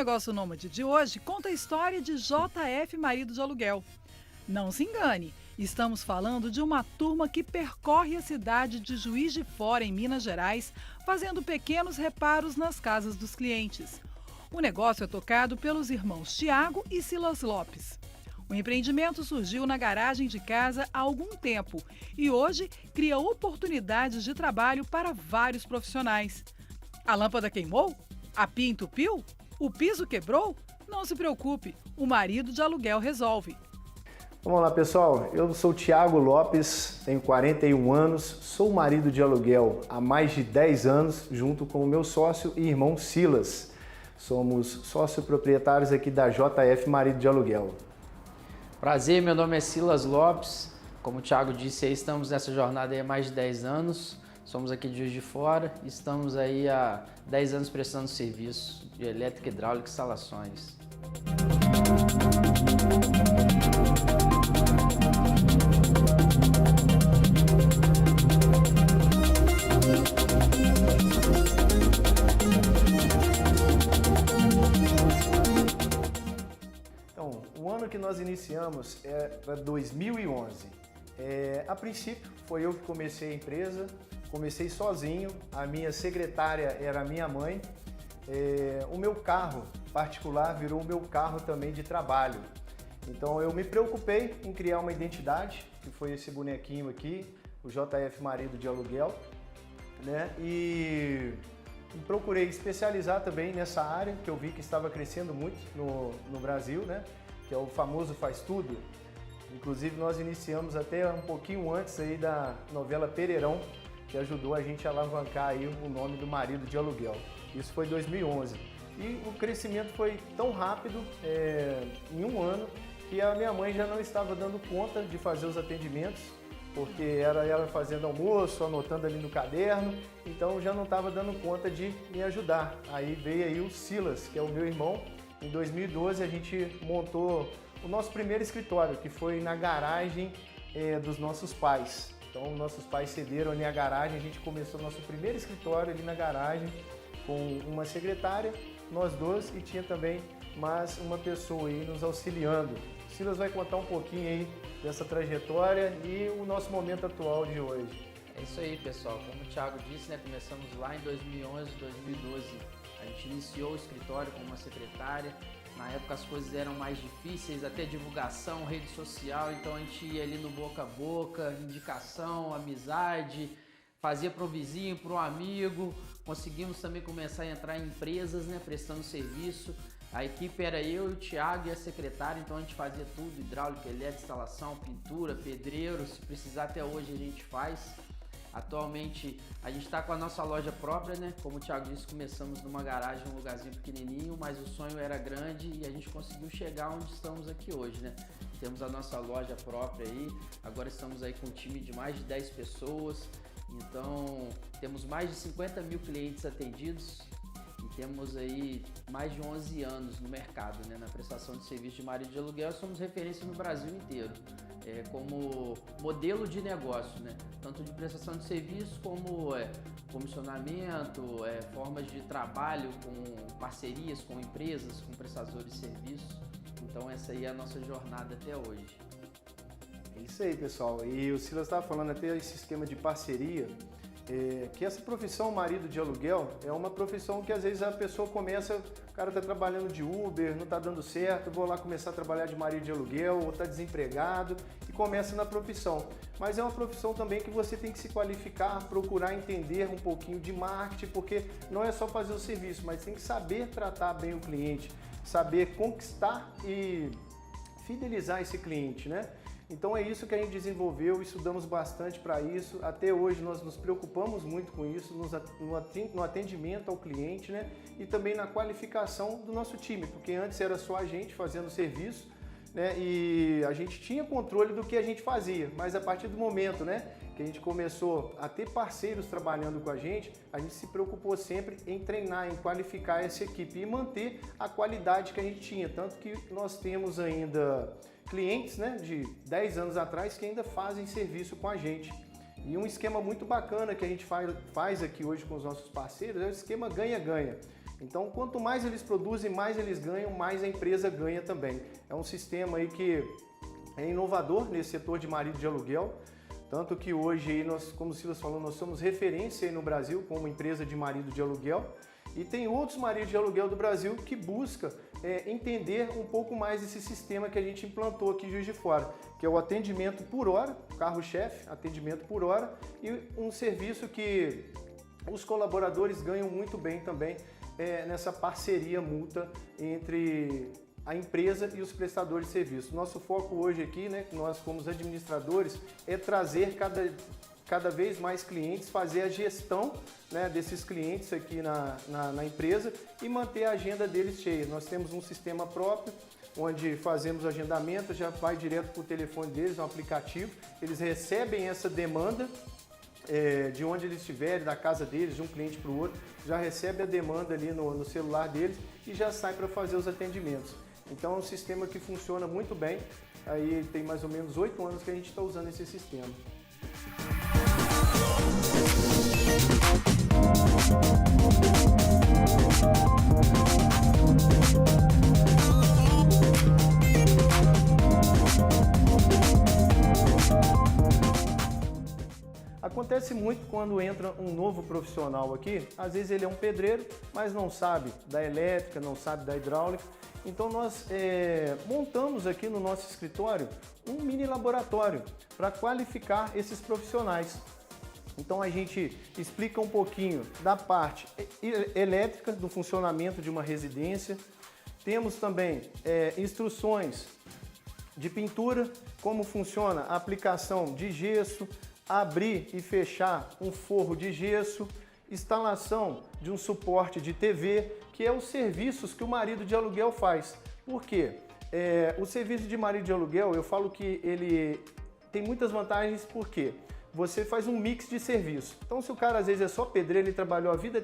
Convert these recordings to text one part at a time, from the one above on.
Negócio Nômade de hoje conta a história de JF Marido de Aluguel. Não se engane, estamos falando de uma turma que percorre a cidade de Juiz de Fora, em Minas Gerais, fazendo pequenos reparos nas casas dos clientes. O negócio é tocado pelos irmãos Tiago e Silas Lopes. O empreendimento surgiu na garagem de casa há algum tempo e hoje cria oportunidades de trabalho para vários profissionais. A lâmpada queimou? A pia entupiu? O piso quebrou? Não se preocupe, o marido de aluguel resolve. Vamos lá, pessoal. Eu sou o Tiago Lopes, tenho 41 anos, sou marido de aluguel há mais de 10 anos, junto com o meu sócio e irmão Silas. Somos sócio-proprietários aqui da JF Marido de Aluguel. Prazer, meu nome é Silas Lopes. Como o Thiago disse, aí estamos nessa jornada aí há mais de 10 anos. Somos aqui de Juiz de Fora e estamos aí há 10 anos prestando serviço de elétrica, hidráulica e instalações. Então, o ano que nós iniciamos era 2011. A princípio, foi eu que comecei a empresa, comecei sozinho, a minha secretária era a minha mãe. O meu carro particular virou o meu carro também de trabalho. Então eu me preocupei em criar uma identidade, que foi esse bonequinho aqui, o JF Marido de Aluguel, né? E procurei especializar também nessa área, que eu vi que estava crescendo muito no Brasil, né? Que é o famoso faz tudo. Inclusive nós iniciamos até um pouquinho antes aí da novela Pereirão, que ajudou a gente a alavancar aí o nome do Marido de Aluguel. Isso foi em 2011. E o crescimento foi tão rápido, em um ano, que a minha mãe já não estava dando conta de fazer os atendimentos, porque era ela fazendo almoço, anotando ali no caderno, então já não estava dando conta de me ajudar. Aí veio aí o Silas, que é o meu irmão. Em 2012 a gente montou o nosso primeiro escritório, que foi na garagem dos nossos pais. Então nossos pais cederam ali a garagem, a gente começou nosso primeiro escritório ali na garagem com uma secretária, nós dois, e tinha também mais uma pessoa aí nos auxiliando. O Silas vai contar um pouquinho aí dessa trajetória e o nosso momento atual de hoje. É isso aí, pessoal. Como o Thiago disse, né, começamos lá em 2011, 2012. A gente iniciou o escritório com uma secretária. Na época as coisas eram mais difíceis, até divulgação, rede social, então a gente ia ali no boca a boca, indicação, amizade, fazia para o vizinho, para o amigo. Conseguimos também começar a entrar em empresas, né, prestando serviço. A equipe era eu e o Thiago e a secretária, então a gente fazia tudo, hidráulica, elétrica, instalação, pintura, pedreiro, se precisar até hoje a gente faz. Atualmente a gente está com a nossa loja própria, né? Como o Thiago disse, começamos numa garagem, um lugarzinho pequenininho, mas o sonho era grande e a gente conseguiu chegar onde estamos aqui hoje, né? Temos a nossa loja própria aí, agora estamos aí com um time de mais de 10 pessoas, então temos mais de 50 mil clientes atendidos e temos aí mais de 11 anos no mercado, né? Na prestação de serviço de marido de aluguel, somos referência no Brasil inteiro. Como modelo de negócio, né? Tanto de prestação de serviço como comissionamento, formas de trabalho com parcerias com empresas, com prestadores de serviços. Então essa aí é a nossa jornada até hoje. É isso aí, pessoal. E o Silas estava falando até esse esquema de parceria, que essa profissão marido de aluguel é uma profissão que às vezes a pessoa começa, o cara está trabalhando de Uber, não está dando certo, vou lá começar a trabalhar de marido de aluguel, ou está desempregado e começa na profissão. Mas é uma profissão também que você tem que se qualificar, procurar entender um pouquinho de marketing, porque não é só fazer o serviço, mas tem que saber tratar bem o cliente, saber conquistar e fidelizar esse cliente, né? Então é isso que a gente desenvolveu, estudamos bastante para isso. Até hoje nós nos preocupamos muito com isso, no atendimento ao cliente, né? E também na qualificação do nosso time, porque antes era só a gente fazendo serviço, né? E a gente tinha controle do que a gente fazia, mas a partir do momento, né, que a gente começou a ter parceiros trabalhando com a gente se preocupou sempre em treinar, em qualificar essa equipe e manter a qualidade que a gente tinha. Tanto que nós temos ainda clientes, né, de 10 anos atrás que ainda fazem serviço com a gente. E um esquema muito bacana que a gente faz aqui hoje com os nossos parceiros é o esquema ganha-ganha. Então, quanto mais eles produzem, mais eles ganham, mais a empresa ganha também. É um sistema aí que é inovador nesse setor de marido de aluguel, tanto que hoje, aí nós, como o Silas falou, nós somos referência aí no Brasil como empresa de marido de aluguel, e tem outros maridos de aluguel do Brasil que buscam entender um pouco mais desse sistema que a gente implantou aqui em Juiz de Fora, que é o atendimento por hora, carro-chefe, atendimento por hora, e um serviço que os colaboradores ganham muito bem também nessa parceria mútua entre a empresa e os prestadores de serviço. Nosso foco hoje aqui, né, nós como os administradores, é trazer cada vez mais clientes, fazer a gestão, né, desses clientes aqui na empresa e manter a agenda deles cheia. Nós temos um sistema próprio, onde fazemos o agendamento, já vai direto para o telefone deles, no aplicativo, eles recebem essa demanda de onde eles estiverem, da casa deles, de um cliente para o outro, já recebe a demanda ali no celular deles e já sai para fazer os atendimentos. Então é um sistema que funciona muito bem, aí tem mais ou menos 8 anos que a gente está usando esse sistema. Acontece muito quando entra um novo profissional aqui, às vezes ele é um pedreiro, mas não sabe da elétrica, não sabe da hidráulica. Então nós montamos aqui no nosso escritório um mini laboratório para qualificar esses profissionais. Então a gente explica um pouquinho da parte elétrica, do funcionamento de uma residência. Temos também instruções de pintura, como funciona a aplicação de gesso, abrir e fechar um forro de gesso, instalação de um suporte de TV, que é os serviços que o marido de aluguel faz. Por quê? O serviço de marido de aluguel, eu falo que ele tem muitas vantagens, porque você faz um mix de serviço. Então, se o cara às vezes é só pedreiro, ele trabalhou a vida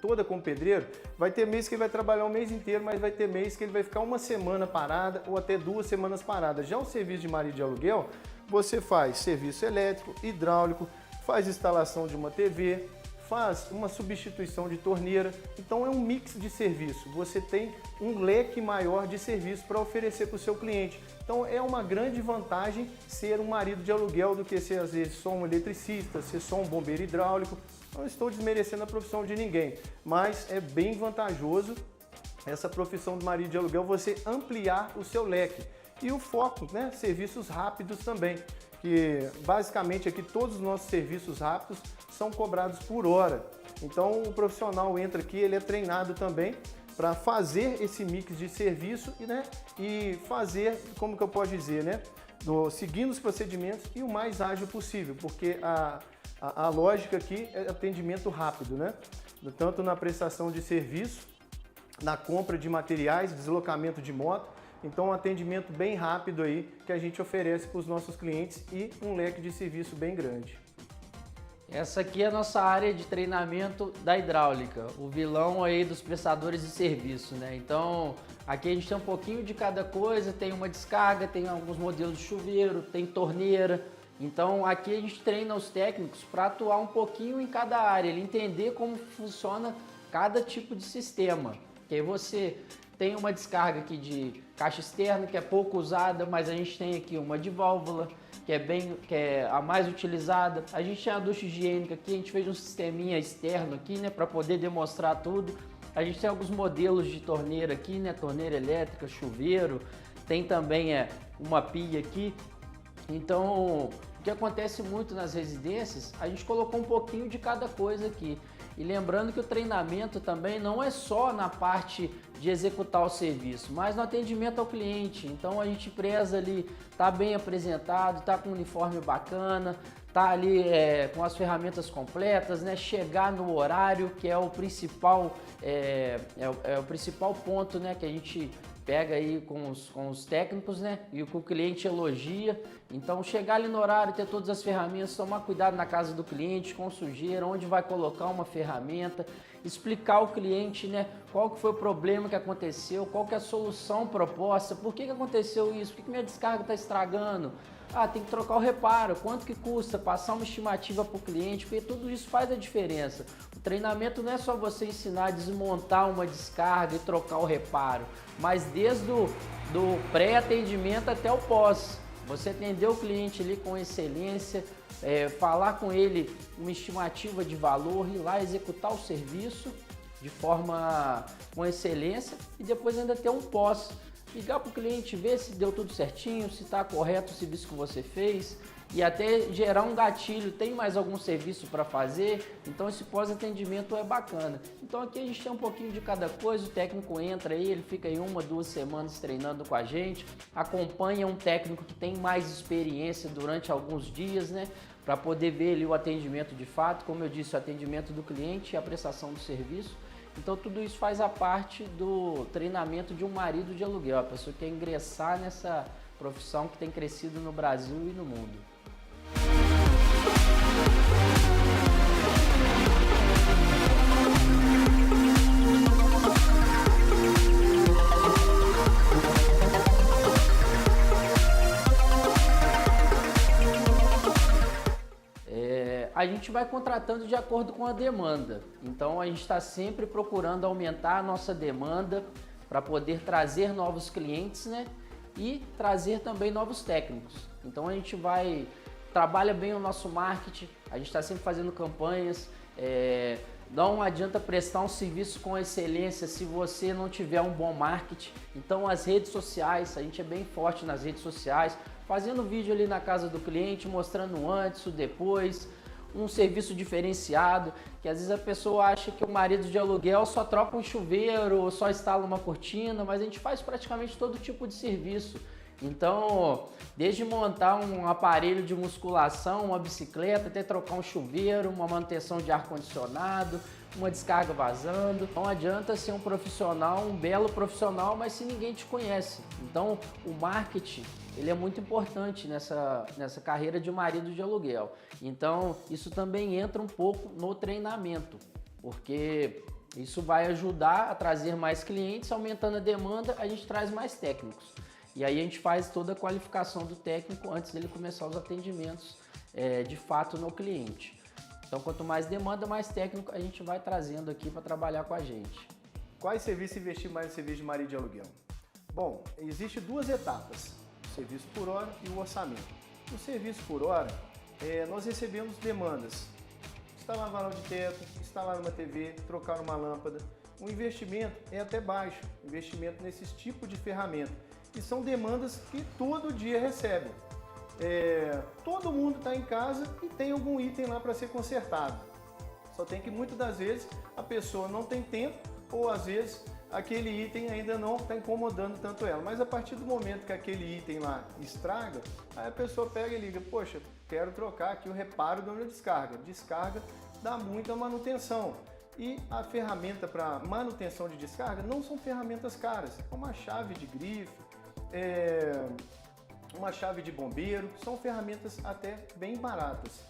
toda como pedreiro, vai ter mês que ele vai trabalhar o mês inteiro, mas vai ter mês que ele vai ficar uma semana parada ou até 2 semanas parada. Já o serviço de marido de aluguel, você faz serviço elétrico, hidráulico, faz instalação de uma TV, faz uma substituição de torneira. Então é um mix de serviço. Você tem um leque maior de serviço para oferecer para o seu cliente. Então é uma grande vantagem ser um marido de aluguel do que ser às vezes só um eletricista, ser só um bombeiro hidráulico. Não estou desmerecendo a profissão de ninguém, mas é bem vantajoso essa profissão de marido de aluguel, você ampliar o seu leque. E o foco, né? Serviços rápidos também, que basicamente aqui todos os nossos serviços rápidos são cobrados por hora. Então o profissional entra aqui, ele é treinado também para fazer esse mix de serviço e fazer, como que eu posso dizer, né? Seguindo os procedimentos e o mais ágil possível, porque a lógica aqui é atendimento rápido, né? Tanto na prestação de serviço, na compra de materiais, deslocamento de moto. Então, um atendimento bem rápido aí que a gente oferece para os nossos clientes e um leque de serviço bem grande. Essa aqui é a nossa área de treinamento da hidráulica, o vilão aí dos prestadores de serviço, né? Então, aqui a gente tem um pouquinho de cada coisa, tem uma descarga, tem alguns modelos de chuveiro, tem torneira. Então, aqui a gente treina os técnicos para atuar um pouquinho em cada área, ele entender como funciona cada tipo de sistema. Que aí você tem uma descarga aqui de caixa externa, que é pouco usada, mas a gente tem aqui uma de válvula, que é a mais utilizada. A gente tem a ducha higiênica aqui, a gente fez um sisteminha externo aqui, né, para poder demonstrar tudo. A gente tem alguns modelos de torneira aqui, né, torneira elétrica, chuveiro, tem também uma pia aqui. Então, o que acontece muito nas residências, a gente colocou um pouquinho de cada coisa aqui. E lembrando que o treinamento também não é só na parte de executar o serviço, mas no atendimento ao cliente. Então a gente preza ali, tá bem apresentado, tá com um uniforme bacana, tá ali com as ferramentas completas, né? Chegar no horário, que é o principal, o principal ponto, né? Que a gente pega aí com os técnicos, né? E o que o cliente elogia. Então, chegar ali no horário, ter todas as ferramentas, tomar cuidado na casa do cliente, com sujeira, onde vai colocar uma ferramenta. explicar ao cliente, né, qual que foi o problema que aconteceu, qual que é a solução proposta, por que aconteceu isso, por que minha descarga está estragando. Ah, tem que trocar o reparo, quanto que custa, passar uma estimativa para o cliente, porque tudo isso faz a diferença. O treinamento não é só você ensinar a desmontar uma descarga e trocar o reparo, mas desde do pré-atendimento até o pós. Você atender o cliente ali com excelência, falar com ele uma estimativa de valor, ir lá executar o serviço de forma com excelência e depois ainda ter um pós. Ligar para o cliente, ver se deu tudo certinho, se está correto o serviço que você fez e até gerar um gatilho, tem mais algum serviço para fazer, então esse pós-atendimento é bacana. Então aqui a gente tem um pouquinho de cada coisa, o técnico entra aí, ele fica aí 1, 2 semanas treinando com a gente, acompanha um técnico que tem mais experiência durante alguns dias, né? Para poder ver ali o atendimento de fato, como eu disse, o atendimento do cliente e a prestação do serviço. Então tudo isso faz a parte do treinamento de um marido de aluguel, a pessoa que quer ingressar nessa profissão que tem crescido no Brasil e no mundo. A gente vai contratando de acordo com a demanda, então a gente está sempre procurando aumentar a nossa demanda para poder trazer novos clientes, né? E trazer também novos técnicos. Então a gente trabalha bem o nosso marketing, a gente está sempre fazendo campanhas, não adianta prestar um serviço com excelência se você não tiver um bom marketing. Então as redes sociais, a gente é bem forte nas redes sociais, fazendo vídeo ali na casa do cliente, mostrando o antes, o depois, um serviço diferenciado, que às vezes a pessoa acha que o marido de aluguel só troca um chuveiro ou só instala uma cortina, mas a gente faz praticamente todo tipo de serviço. Então, desde montar um aparelho de musculação, uma bicicleta, até trocar um chuveiro, uma manutenção de ar-condicionado, uma descarga vazando. Não adianta ser um profissional, um belo profissional, mas se ninguém te conhece. Então, o marketing, ele é muito importante nessa carreira de marido de aluguel. Então, isso também entra um pouco no treinamento, porque isso vai ajudar a trazer mais clientes, aumentando a demanda, a gente traz mais técnicos. E aí a gente faz toda a qualificação do técnico antes dele começar os atendimentos de fato no cliente. Então, quanto mais demanda, mais técnico a gente vai trazendo aqui para trabalhar com a gente. Quais serviços investir mais no serviço de marido de aluguel? Bom, existem 2 etapas, o serviço por hora e o orçamento. No serviço por hora, nós recebemos demandas. Instalar varal de teto, instalar uma TV, trocar uma lâmpada. O investimento é até baixo, investimento nesses tipos de ferramenta. E são demandas que todo dia recebe. Todo mundo está em casa e tem algum item lá para ser consertado. Só tem que muitas das vezes a pessoa não tem tempo ou às vezes aquele item ainda não está incomodando tanto ela. Mas a partir do momento que aquele item lá estraga, aí a pessoa pega e liga, poxa, quero trocar aqui o reparo da minha descarga. Descarga dá muita manutenção. E a ferramenta para manutenção de descarga não são ferramentas caras, é uma chave de grife, uma chave de bombeiro, são ferramentas até bem baratas.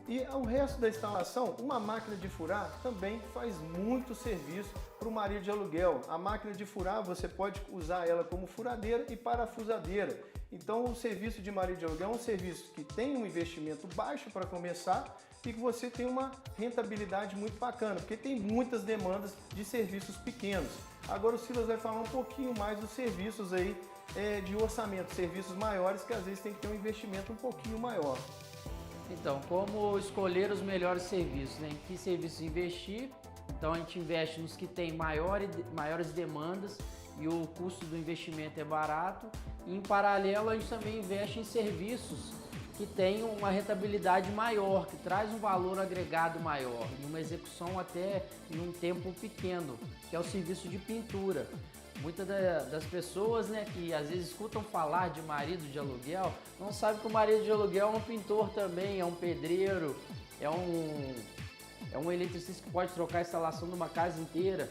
E o resto da instalação, uma máquina de furar também faz muito serviço para o marido de aluguel. A máquina de furar você pode usar ela como furadeira e parafusadeira. Então o serviço de marido de aluguel é um serviço que tem um investimento baixo para começar e que você tem uma rentabilidade muito bacana, porque tem muitas demandas de serviços pequenos. Agora o Silas vai falar um pouquinho mais dos serviços aí de orçamento, serviços maiores que às vezes tem que ter um investimento um pouquinho maior. Então, como escolher os melhores serviços, né? Em que serviços investir? Então a gente investe nos que têm maiores demandas e o custo do investimento é barato. E em paralelo a gente também investe em serviços que têm uma rentabilidade maior, que traz um valor agregado maior, e uma execução até em um tempo pequeno, que é o serviço de pintura. Muitas das pessoas, né, que às vezes escutam falar de marido de aluguel, não sabem que o marido de aluguel é um pintor também, é um pedreiro, é um eletricista que pode trocar a instalação de uma casa inteira.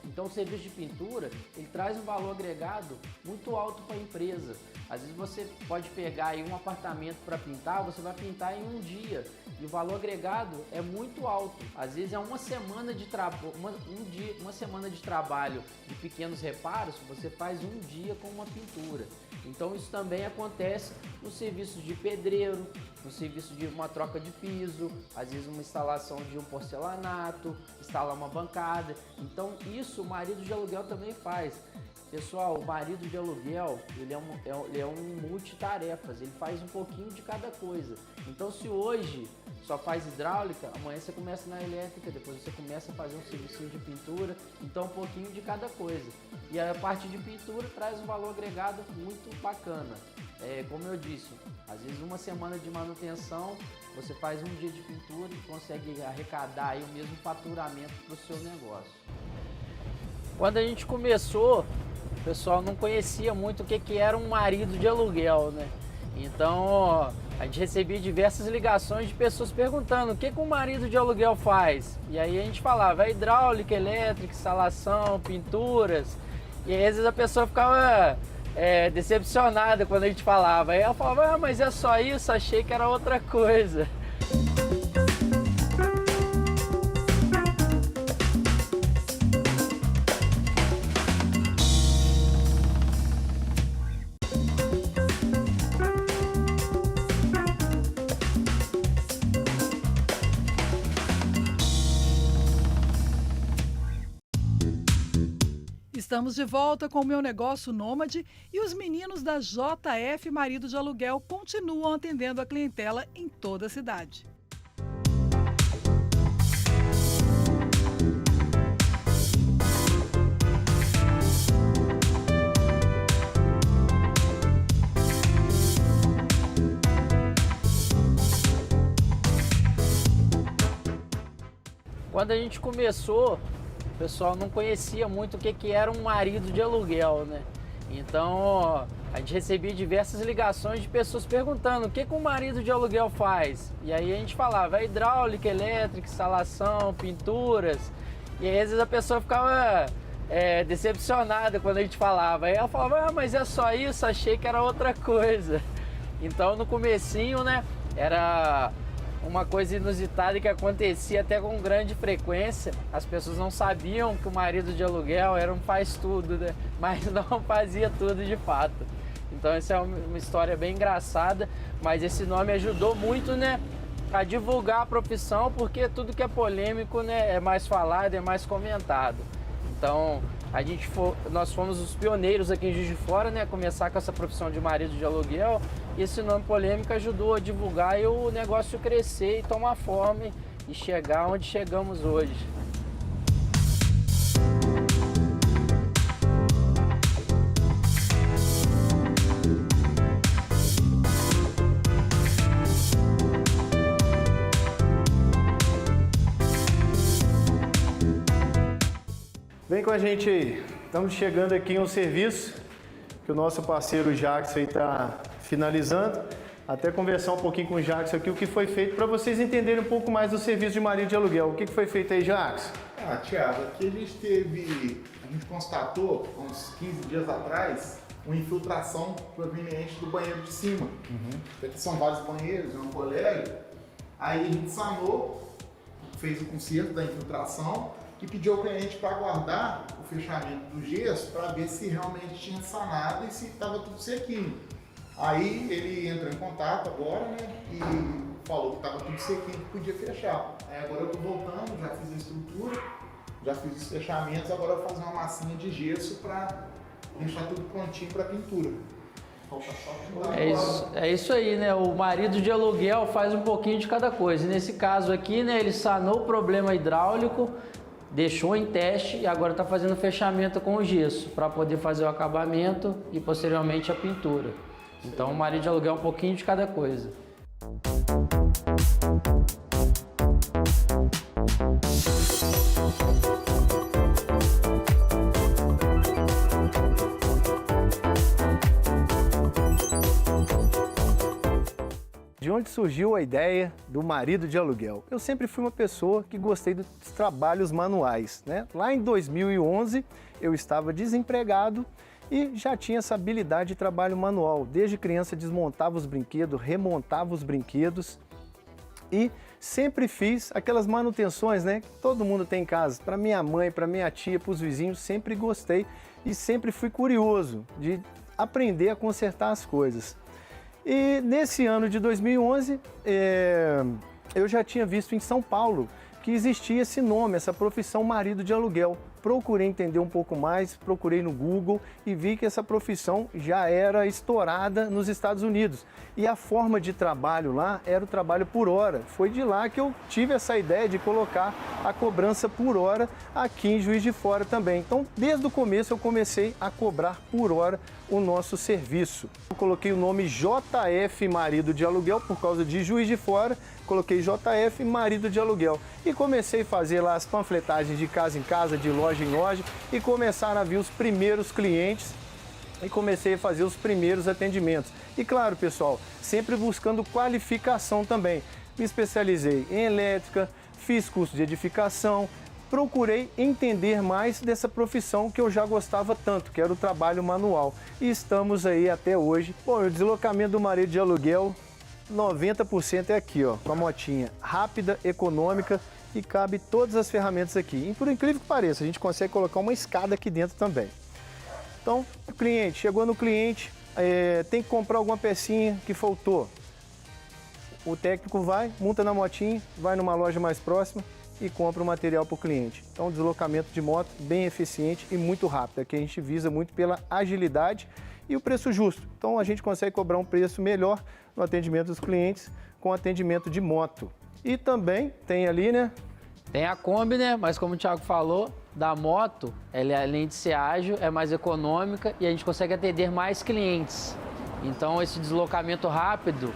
Então o serviço de pintura, ele traz um valor agregado muito alto para a empresa. Às vezes você pode pegar aí um apartamento para pintar, você vai pintar em um dia e o valor agregado é muito alto. Às vezes é uma semana de uma semana de trabalho de pequenos reparos, você faz um dia com uma pintura. Então isso também acontece no serviço de pedreiro, no serviço de uma troca de piso, às vezes uma instalação de um porcelanato, instalar uma bancada. Então isso o marido de aluguel também faz. Pessoal, o marido de aluguel, ele é um multitarefas, ele faz um pouquinho de cada coisa. Então se hoje só faz hidráulica, amanhã você começa na elétrica, depois você começa a fazer um serviço de pintura, então um pouquinho de cada coisa. E a parte de pintura traz um valor agregado muito bacana. Como eu disse, às vezes uma semana de manutenção, você faz um dia de pintura e consegue arrecadar aí o mesmo faturamento para o seu negócio. Quando a gente começou, o pessoal não conhecia muito o que era um marido de aluguel, né? Então a gente recebia diversas ligações de pessoas perguntando o que um marido de aluguel faz. E aí a gente falava hidráulica, elétrica, instalação, pinturas. E aí às vezes a pessoa ficava decepcionada quando a gente falava. Aí ela falava, mas é só isso, achei que era outra coisa. Estamos de volta com o Meu Negócio Nômade e os meninos da JF Marido de Aluguel continuam atendendo a clientela em toda a cidade. Quando a gente começou, o pessoal não conhecia muito o que era um marido de aluguel, né? Então a gente recebia diversas ligações de pessoas perguntando o que um marido de aluguel faz. E aí a gente falava hidráulica, elétrica, instalação, pinturas. E aí às vezes a pessoa ficava decepcionada quando a gente falava. Aí ela falava, mas é só isso, achei que era outra coisa. Então no comecinho, né, era uma coisa inusitada que acontecia até com grande frequência. As pessoas não sabiam que o marido de aluguel era um faz-tudo, né? Mas não fazia tudo de fato. Então essa é uma história bem engraçada, mas esse nome ajudou muito, né, a divulgar a profissão, porque tudo que é polêmico, né, é mais falado, é mais comentado. Então nós fomos os pioneiros aqui em Juiz de Fora, né, a começar com essa profissão de marido de aluguel. E esse nome polêmico ajudou a divulgar e o negócio crescer e tomar forma e chegar onde chegamos hoje. Vem com a gente aí. Estamos chegando aqui em um serviço que o nosso parceiro Jackson está finalizando. Até conversar um pouquinho com o Jackson aqui, o que foi feito, para vocês entenderem um pouco mais do serviço de marido de aluguel. O que foi feito aí, Jackson? Thiago, aqui a gente constatou, uns 15 dias atrás, uma infiltração proveniente do banheiro de cima. Aqui são vários banheiros, é um colégio. Aí a gente sanou, fez o conserto da infiltração e pediu ao cliente para aguardar o fechamento do gesso para ver se realmente tinha sanado e se estava tudo sequinho. Aí ele entrou em contato agora, né, e falou que estava tudo sequinho, que podia fechar. Aí agora eu estou voltando, já fiz a estrutura, já fiz os fechamentos, agora eu vou fazer uma massinha de gesso para deixar tudo prontinho para pintura. É isso aí, né? O marido de aluguel faz um pouquinho de cada coisa. Nesse caso aqui, né, ele sanou o problema hidráulico, deixou em teste e agora está fazendo fechamento com o gesso para poder fazer o acabamento e posteriormente a pintura. Então o marido de aluguel é um pouquinho de cada coisa. De onde surgiu a ideia do marido de aluguel? Eu sempre fui uma pessoa que gostei dos trabalhos manuais, né? Lá em 2011, eu estava desempregado e já tinha essa habilidade de trabalho manual. Desde criança desmontava os brinquedos, remontava os brinquedos e sempre fiz aquelas manutenções, né, que todo mundo tem em casa. Para minha mãe, para minha tia, para os vizinhos, sempre gostei e sempre fui curioso de aprender a consertar as coisas. E nesse ano de 2011, eu já tinha visto em São Paulo que existia esse nome, essa profissão marido de aluguel. Procurei entender um pouco mais, procurei no Google e vi que essa profissão já era estourada nos Estados Unidos. E a forma de trabalho lá era o trabalho por hora. Foi de lá que eu tive essa ideia de colocar a cobrança por hora aqui em Juiz de Fora também. Então, desde o começo eu comecei a cobrar por hora o nosso serviço. Eu coloquei o nome JF Marido de Aluguel por causa de Juiz de Fora. Coloquei JF Marido de Aluguel e comecei a fazer lá as panfletagens de casa em casa, de loja em loja e começaram a vir os primeiros clientes e comecei a fazer os primeiros atendimentos. E claro, pessoal, sempre buscando qualificação também. Me especializei em elétrica, fiz curso de edificação, procurei entender mais dessa profissão que eu já gostava tanto, que era o trabalho manual. E estamos aí até hoje. Bom, o deslocamento do marido de aluguel, 90% é aqui, ó, com a motinha rápida, econômica e cabe todas as ferramentas aqui. E por incrível que pareça, a gente consegue colocar uma escada aqui dentro também. Então, o cliente, chegou no cliente, tem que comprar alguma pecinha que faltou. O técnico vai, monta na motinha, vai numa loja mais próxima e compra o material para o cliente. Então, deslocamento de moto bem eficiente e muito rápido. Aqui a gente visa muito pela agilidade e o preço justo. Então, a gente consegue cobrar um preço melhor no atendimento dos clientes com atendimento de moto. E também tem ali, né? Tem a Kombi, né? Mas como o Thiago falou, da moto, ela além de ser ágil, é mais econômica e a gente consegue atender mais clientes. Então, esse deslocamento rápido,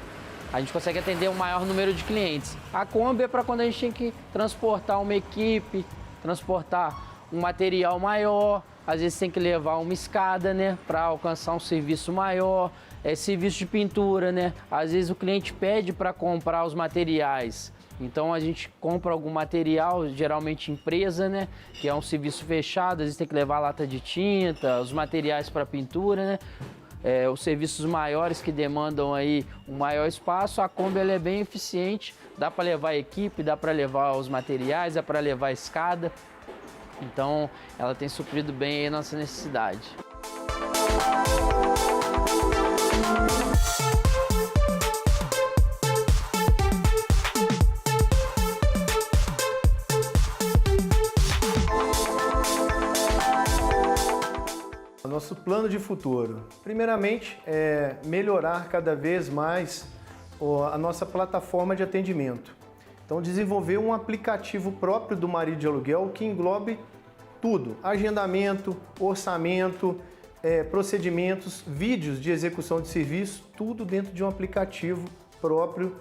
a gente consegue atender um maior número de clientes. A Kombi é para quando a gente tem que transportar uma equipe, transportar um material maior, às vezes tem que levar uma escada, né, para alcançar um serviço maior, serviço de pintura, né? Às vezes o cliente pede para comprar os materiais. Então a gente compra algum material, geralmente empresa, né? Que é um serviço fechado, às vezes tem que levar lata de tinta, os materiais para pintura, né? Os serviços maiores que demandam aí um maior espaço, a Kombi ela é bem eficiente, dá para levar a equipe, dá para levar os materiais, dá para levar a escada. Então ela tem suprido bem a nossa necessidade. Nosso plano de futuro, primeiramente, é melhorar cada vez mais a nossa plataforma de atendimento. Então, desenvolver um aplicativo próprio do marido de aluguel que englobe tudo, agendamento, orçamento, procedimentos, vídeos de execução de serviço, tudo dentro de um aplicativo próprio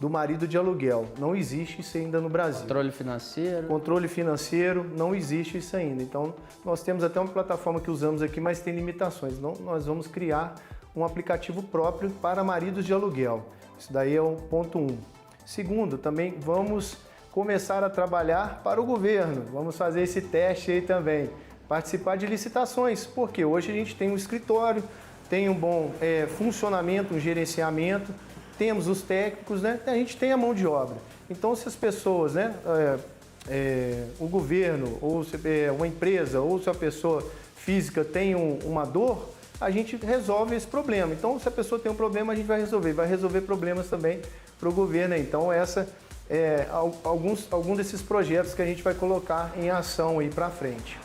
do marido de aluguel. Não existe isso ainda no Brasil. Controle financeiro. Controle financeiro, não existe isso ainda. Então, nós temos até uma plataforma que usamos aqui, mas tem limitações. Então, nós vamos criar um aplicativo próprio para maridos de aluguel. Isso daí é o ponto 1. Segundo, também vamos começar a trabalhar para o governo. Vamos fazer esse teste aí também. Participar de licitações, porque hoje a gente tem um escritório, tem um bom funcionamento, um gerenciamento, temos os técnicos, né? A gente tem a mão de obra. Então, se as pessoas, né, o governo, ou uma empresa, ou se a pessoa física tem uma dor, a gente resolve esse problema. Então, se a pessoa tem um problema, a gente vai resolver problemas também para o governo. Então, essa alguns desses projetos que a gente vai colocar em ação aí para frente.